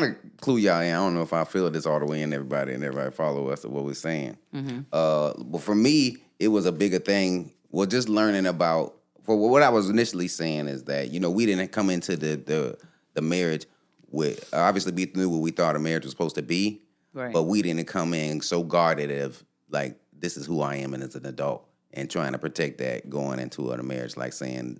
to clue y'all in. I don't know if I feel this all the way in everybody and everybody follow us or what we're saying. But for me, it was a bigger thing. Well, just learning about. For what I was initially saying is that we didn't come into the marriage with obviously we knew what we thought a marriage was supposed to be, Right. but we didn't come in so guarded of like this is who I am and as an adult and trying to protect that going into a marriage, like saying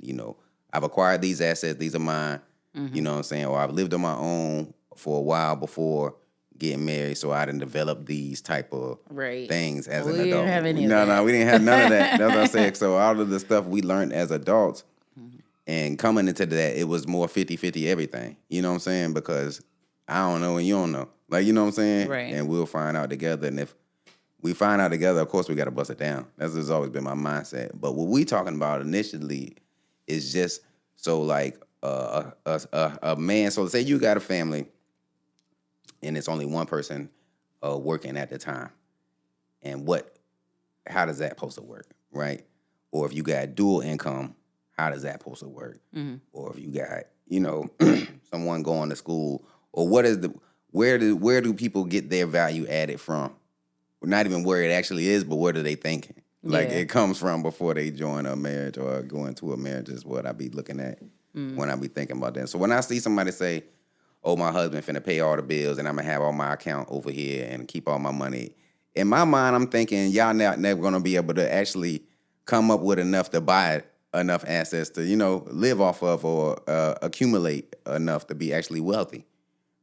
I've acquired these assets, these are mine. You know what I'm saying? Or I've lived on my own for a while before getting married, so I didn't develop these type of Right. things as We an didn't adult. have any of No, that. we didn't have none of that. That's what I said. So all of the stuff we learned as adults and coming into that, it was more 50-50 everything. You know what I'm saying? Because I don't know and you don't know. Like, you know what I'm saying? Right. And we'll find out together. And if we find out together, of course, we got to bust it down. That's just always been my mindset. But what we talking about initially is just so like a man. So say you got a family and it's only one person working at the time. And how does that supposed to work, right? Or if you got dual income, how does that supposed to work? Or if you got, someone going to school, or where do people get their value added from? Not even where it actually is, but where do they thinking? Like it comes from before they join a marriage or go into a marriage is what I be looking at when I be thinking about that. So when I see somebody say, oh, my husband finna pay all the bills and I'm gonna have all my account over here and keep all my money. In my mind, I'm thinking y'all never gonna be able to actually come up with enough to buy enough assets to, live off of or accumulate enough to be actually wealthy,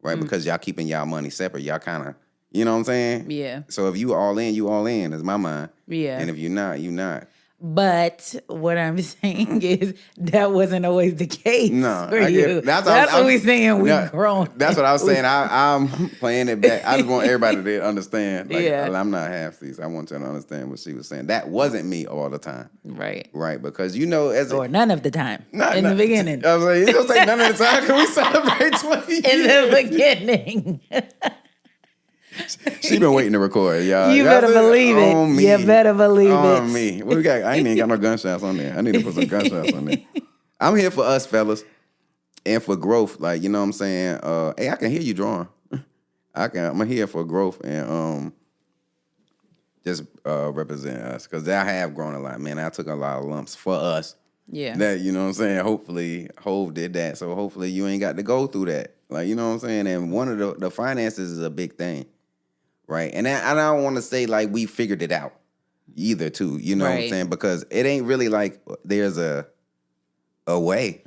right? Because y'all keeping y'all money separate. Y'all kind of, you know what I'm saying? Yeah. So if you all in, you all in, is my mind. Yeah. And if you're not, you not. But what I'm saying is that wasn't always the case No, for I get you. it. That's what we're saying. We've grown. That's what I was saying. I'm playing it back. I just want everybody to understand. Like, Yeah. I'm not half-seasoned. I want you to understand what she was saying. That wasn't me all the time. Right. Right, because as Or none of the time. Not- in the not- beginning. I was like, you don't say none of the time because we celebrate 20 years. In the beginning. She been waiting to record, y'all. You Y'all better said, believe it. on me. You better believe On it. me. What we got? I ain't even got no gunshots on there. I need to put some gunshots on there. I'm here for us, fellas, and for growth. Like, you know what I'm saying? Hey, I can hear you drawing. I'm here for growth and just represent us. Because I have grown a lot, man. I took a lot of lumps for us. Yeah. That, you know what I'm saying? Hopefully, Hove did that. So hopefully you ain't got to go through that. Like, you know what I'm saying? And one of the finances is a big thing. Right. And I don't want to say like we figured it out either, too. You know what I'm Right. saying? Because it ain't really like there's a way.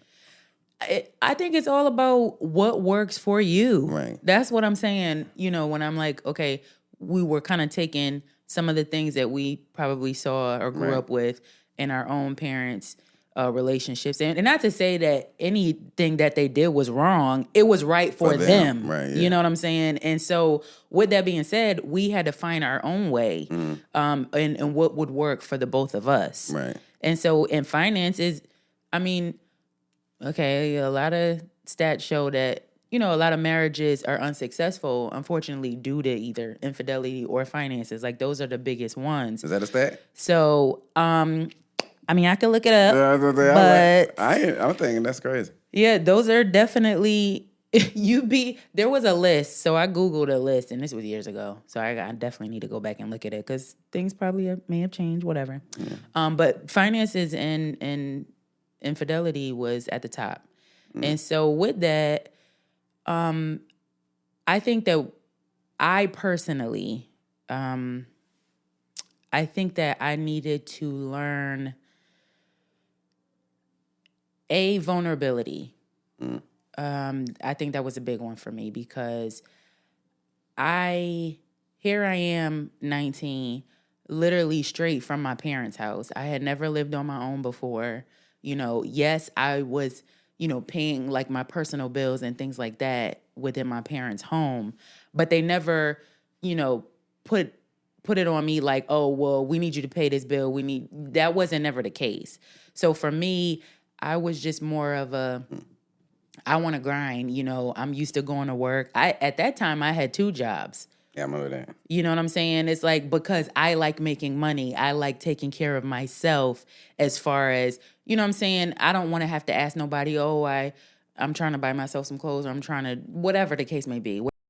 I think it's all about what works for you. Right. That's what I'm saying. When I'm like, okay, we were kind of taking some of the things that we probably saw or grew Right. up with in our own parents' relationships. And not to say that anything that they did was wrong. It was right for them. Right, yeah. You know what I'm saying? And so with that being said, we had to find our own way and what would work for the both of us. Right. And so in finances, okay, a lot of stats show that, a lot of marriages are unsuccessful, unfortunately, due to either infidelity or finances. Like, those are the biggest ones. Is that a stat? So, I could look it up. But I'm thinking that's crazy. Yeah, those are definitely, there was a list. So I Googled a list, and this was years ago. So I definitely need to go back and look at it because things probably may have changed, whatever. But finances and infidelity was at the top. And so with that, I think that I personally, I think that I needed to learn vulnerability. I think that was a big one for me because here I am, 19, literally straight from my parents' house. I had never lived on my own before. Yes, I was, paying like my personal bills and things like that within my parents' home, but they never, put it on me like, oh, well, we need you to pay this bill. That wasn't never the case. So for me, I was just more of I want to grind. I'm used to going to work. At that time, I had 2 jobs. Yeah, I remember that. You know what I'm saying? It's like, because I like making money. I like taking care of myself as far as, you know what I'm saying? I don't want to have to ask nobody, oh, I'm trying to buy myself some clothes, or I'm trying to, whatever the case may be.